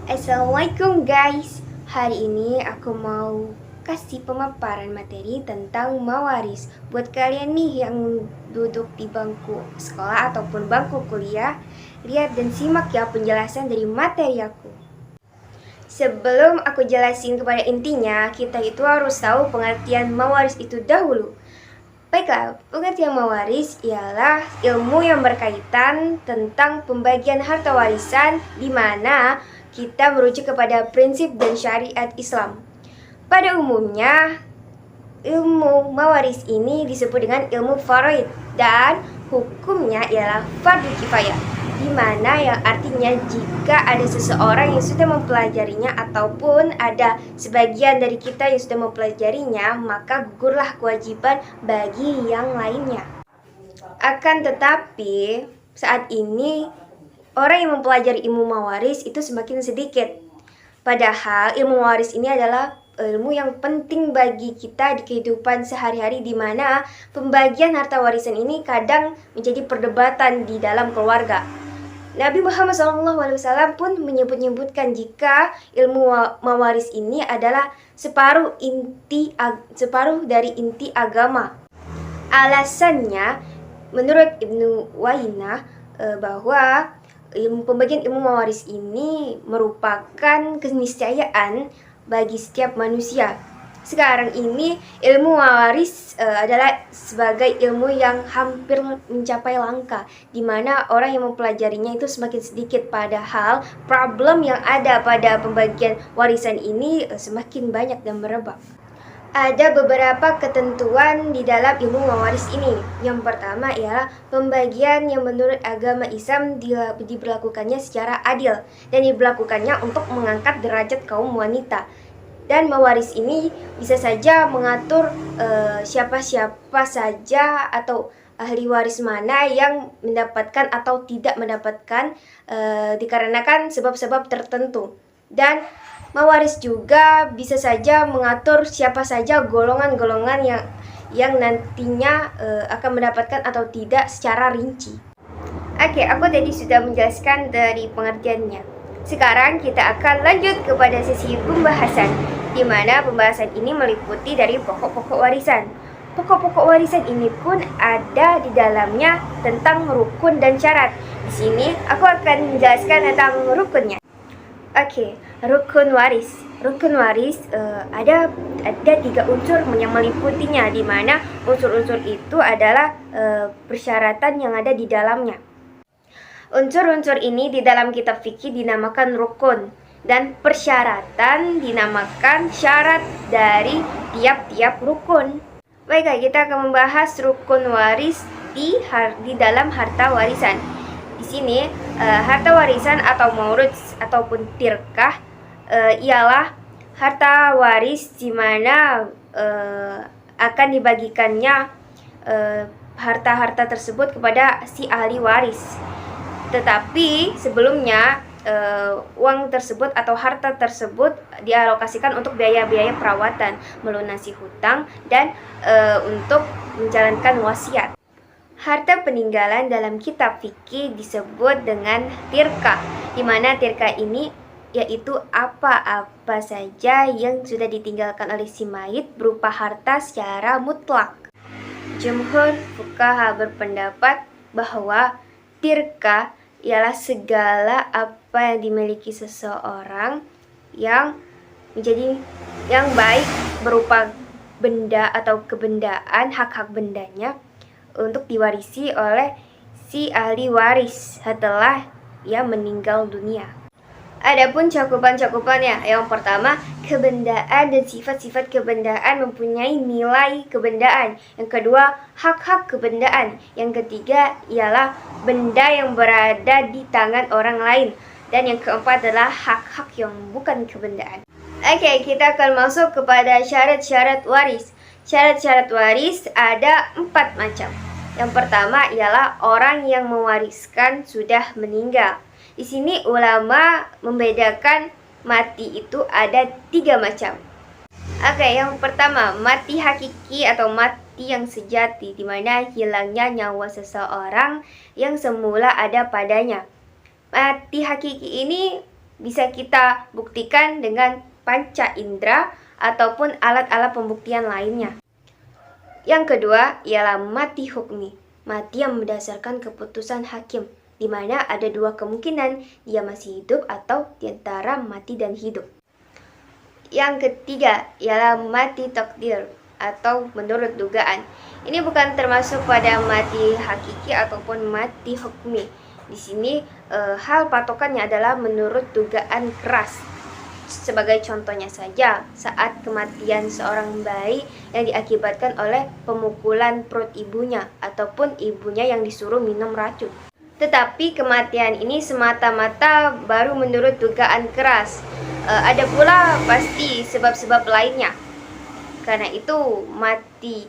Assalamualaikum guys. Hari ini aku mau kasih pemaparan materi tentang mawaris buat kalian nih yang duduk di bangku sekolah ataupun bangku kuliah. Lihat dan simak ya penjelasan dari materi aku. Sebelum aku jelasin kepada intinya, kita itu harus tahu pengertian mawaris itu dahulu. Baiklah, pengertian mawaris ialah ilmu yang berkaitan tentang pembagian harta warisan di mana kita merujuk kepada prinsip dan syariat Islam. Pada umumnya, ilmu mawaris ini disebut dengan ilmu faraid dan hukumnya ialah fardu kifayah, di mana yang artinya jika ada seseorang yang sudah mempelajarinya ataupun ada sebagian dari kita yang sudah mempelajarinya, maka gugurlah kewajiban bagi yang lainnya. Akan tetapi, saat ini orang yang mempelajari ilmu mawaris itu semakin sedikit. Padahal ilmu mawaris ini adalah ilmu yang penting bagi kita di kehidupan sehari-hari, di mana pembagian harta warisan ini kadang menjadi perdebatan di dalam keluarga. Nabi Muhammad SAW pun menyebutkan jika ilmu mawaris ini adalah separuh dari inti agama. Alasannya, menurut Ibnu Wainah, bahwa pembagian ilmu mawaris ini merupakan keniscayaan bagi setiap manusia. Sekarang ini ilmu mawaris adalah sebagai ilmu yang hampir mencapai langka, di mana orang yang mempelajarinya itu semakin sedikit, padahal problem yang ada pada pembagian warisan ini semakin banyak dan merebak. Ada beberapa ketentuan di dalam ilmu mawaris ini. Yang pertama ialah pembagian yang menurut agama Islam diberlakukannya secara adil dan diberlakukannya untuk mengangkat derajat kaum wanita. Dan mawaris ini bisa saja mengatur siapa-siapa saja atau ahli waris mana yang mendapatkan atau tidak mendapatkan dikarenakan sebab-sebab tertentu. Dan mawaris juga bisa saja mengatur siapa saja golongan-golongan yang nantinya akan mendapatkan atau tidak secara rinci. Oke, aku tadi sudah menjelaskan dari pengertiannya. Sekarang kita akan lanjut kepada sesi pembahasan, di mana pembahasan ini meliputi dari pokok-pokok warisan. Pokok-pokok warisan ini pun ada di dalamnya tentang rukun dan syarat. Di sini aku akan menjelaskan tentang rukunnya. Oke, rukun waris. Rukun waris ada 3 unsur yang meliputinya, di mana unsur-unsur itu adalah persyaratan yang ada di dalamnya. Unsur-unsur ini di dalam kitab fikih dinamakan rukun, dan persyaratan dinamakan syarat dari tiap-tiap rukun. Baiklah, kita akan membahas rukun waris di dalam harta warisan. Di sini harta warisan atau maurits ataupun tirkah ialah harta waris di mana akan dibagikannya harta-harta tersebut kepada si ahli waris. Tetapi sebelumnya uang tersebut atau harta tersebut dialokasikan untuk biaya-biaya perawatan, melunasi hutang, dan untuk menjalankan wasiat. Harta peninggalan dalam kitab fikih disebut dengan tirkah, di mana tirkah ini yaitu apa-apa saja yang sudah ditinggalkan oleh si mayit berupa harta secara mutlak. Jumhur fuqaha berpendapat bahwa tirkah ialah segala apa yang dimiliki seseorang yang baik berupa benda atau kebendaan, hak-hak bendanya untuk diwarisi oleh si ahli waris setelah ia meninggal dunia. Adapun cakupan-cakupannya, yang pertama, kebendaan dan sifat-sifat kebendaan mempunyai nilai kebendaan. Yang kedua, hak-hak kebendaan. Yang ketiga ialah benda yang berada di tangan orang lain. Dan yang keempat adalah hak-hak yang bukan kebendaan. Oke, kita akan masuk kepada syarat-syarat waris. Syarat-syarat waris ada 4 macam. Yang pertama ialah orang yang mewariskan sudah meninggal. Di sini ulama membedakan mati itu ada 3 macam. Oke, yang pertama, mati hakiki atau mati yang sejati, di mana hilangnya nyawa seseorang yang semula ada padanya. Mati hakiki ini bisa kita buktikan dengan panca indera ataupun alat-alat pembuktian lainnya. Yang kedua ialah mati hukmi, mati yang berdasarkan keputusan hakim, di mana ada dua kemungkinan, dia masih hidup atau di antara mati dan hidup. Yang ketiga ialah mati takdir atau menurut dugaan. Ini bukan termasuk pada mati hakiki ataupun mati hukmi. Di sini hal patokannya adalah menurut dugaan keras. Sebagai contohnya saja, saat kematian seorang bayi yang diakibatkan oleh pemukulan perut ibunya ataupun ibunya yang disuruh minum racun. Tetapi kematian ini semata-mata baru menurut dugaan keras. Ada pula pasti sebab-sebab lainnya. Karena itu mati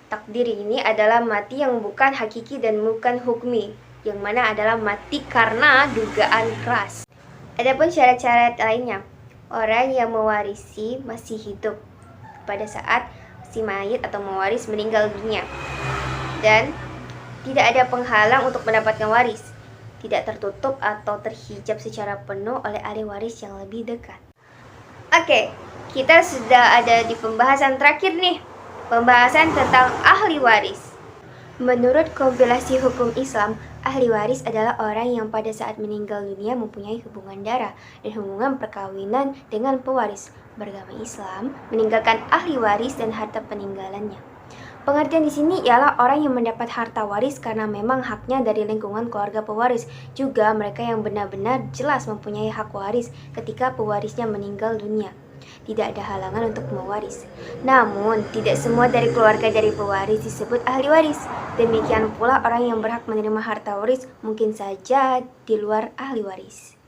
takdir ini adalah mati yang bukan hakiki dan bukan hukmi, yang mana adalah mati karena dugaan keras. Adapun syarat-syarat lainnya, orang yang mewarisi masih hidup pada saat si mayit atau mewaris meninggal dunia, dan tidak ada penghalang untuk mendapatkan waris, tidak tertutup atau terhijab secara penuh oleh ahli waris yang lebih dekat. Oke, kita sudah ada di pembahasan terakhir nih, pembahasan tentang ahli waris. Menurut kompilasi hukum Islam, ahli waris adalah orang yang pada saat meninggal dunia mempunyai hubungan darah dan hubungan perkawinan dengan pewaris. Beragama Islam meninggalkan ahli waris dan harta peninggalannya. Pengertian di sini ialah orang yang mendapat harta waris karena memang haknya dari lingkungan keluarga pewaris. Juga mereka yang benar-benar jelas mempunyai hak waris ketika pewarisnya meninggal dunia. Tidak ada halangan untuk mewaris. Namun, tidak semua dari keluarga dari pewaris disebut ahli waris. Demikian pula orang yang berhak menerima harta waris mungkin saja di luar ahli waris.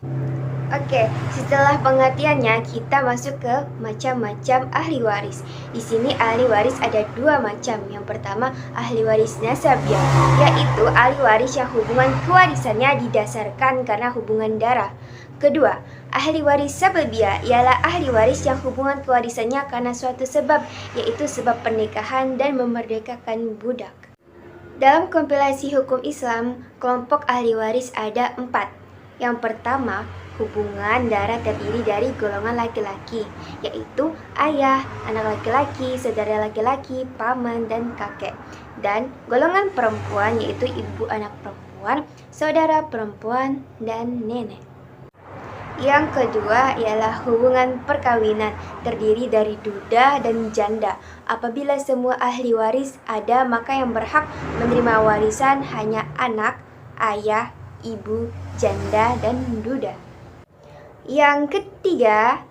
Oke, setelah pengertiannya kita masuk ke macam-macam ahli waris. Di sini ahli waris ada dua macam. Yang pertama ahli waris nasabiah, yaitu ahli waris yang hubungan kewarisannya didasarkan karena hubungan darah. Kedua, ahli waris sababiah ialah ahli waris yang hubungan kewarisannya karena suatu sebab, yaitu sebab pernikahan dan memerdekakan budak. Dalam kompilasi hukum Islam, kelompok ahli waris ada 4. Yang pertama, hubungan darah terdiri dari golongan laki-laki, yaitu ayah, anak laki-laki, saudara laki-laki, paman, dan kakek. Dan golongan perempuan yaitu ibu anak perempuan, saudara perempuan, dan nenek. Yang kedua ialah hubungan perkawinan, terdiri dari duda dan janda. Apabila semua ahli waris ada, maka yang berhak menerima warisan hanya anak, ayah, ibu, janda, dan duda. Yang ketiga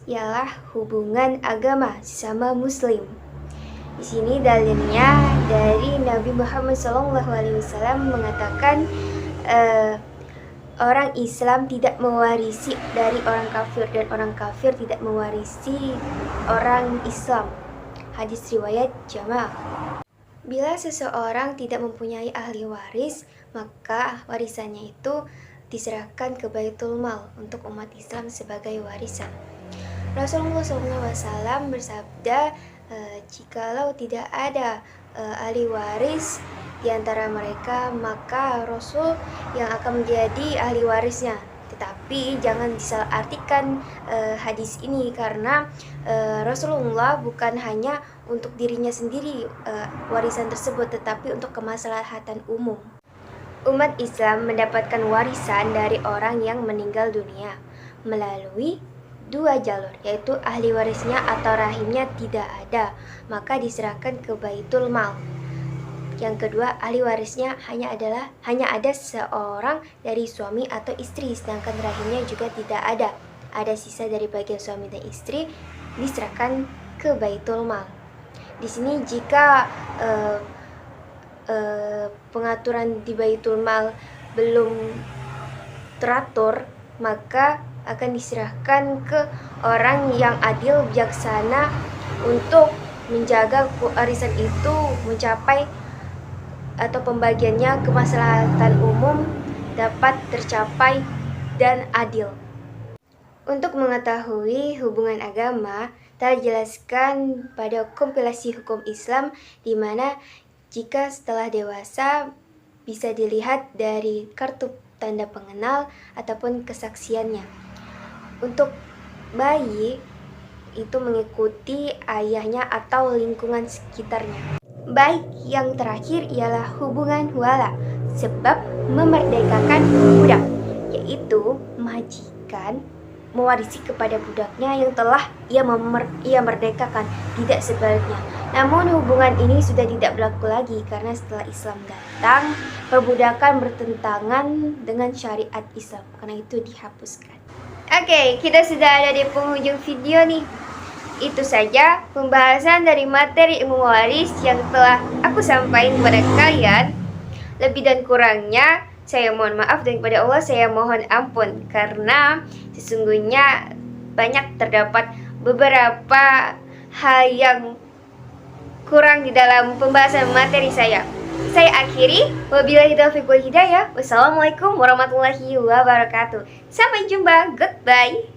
ialah hubungan agama sesama muslim. Di sini dalilnya dari Nabi Muhammad SAW mengatakan orang Islam tidak mewarisi dari orang kafir dan orang kafir tidak mewarisi orang Islam. Hadis riwayat Jamaah. Bila seseorang tidak mempunyai ahli waris, maka warisannya itu diserahkan ke Baitul Mal untuk umat Islam sebagai warisan. Rasulullah SAW bersabda, jikalau tidak ada ahli waris di antara mereka, maka Rasul yang akan menjadi ahli warisnya. Tetapi jangan disalahartikan hadis ini, karena Rasulullah bukan hanya untuk dirinya sendiri warisan tersebut, tetapi untuk kemaslahatan umum. Umat Islam mendapatkan warisan dari orang yang meninggal dunia melalui dua jalur, yaitu ahli warisnya atau rahimnya tidak ada, maka diserahkan ke Baitul Mal. Yang kedua, ahli warisnya hanya ada seorang dari suami atau istri, sedangkan rahimnya juga tidak ada. Ada sisa dari bagian suami dan istri, diserahkan ke Baitul Mal. Di sini jika pengaturan di Baitul Mal belum teratur, maka akan diserahkan ke orang yang adil bijaksana untuk menjaga warisan itu mencapai atau pembagiannya kemaslahatan umum dapat tercapai dan adil. Untuk mengetahui hubungan agama telah dijelaskan pada kompilasi hukum Islam, di mana jika setelah dewasa bisa dilihat dari kartu tanda pengenal ataupun kesaksiannya. Untuk bayi itu mengikuti ayahnya atau lingkungan sekitarnya. Baik yang terakhir ialah hubungan wala, sebab memerdekakan budak, yaitu majikan mewarisi kepada budaknya yang telah ia merdekakan, tidak sebaliknya. Namun hubungan ini sudah tidak berlaku lagi karena setelah Islam datang, perbudakan bertentangan dengan syariat Islam, karena itu dihapuskan. Oke, kita sudah ada di penghujung video nih. Itu saja pembahasan dari materi ilmu waris yang telah aku sampaikan kepada kalian. Lebih dan kurangnya saya mohon maaf, dan kepada Allah saya mohon ampun, karena sesungguhnya banyak terdapat beberapa hal yang kurang di dalam pembahasan materi saya. Saya akhiri, wabillahi taufiq wal hidayah. Wassalamualaikum warahmatullahi wabarakatuh. Sampai jumpa, goodbye.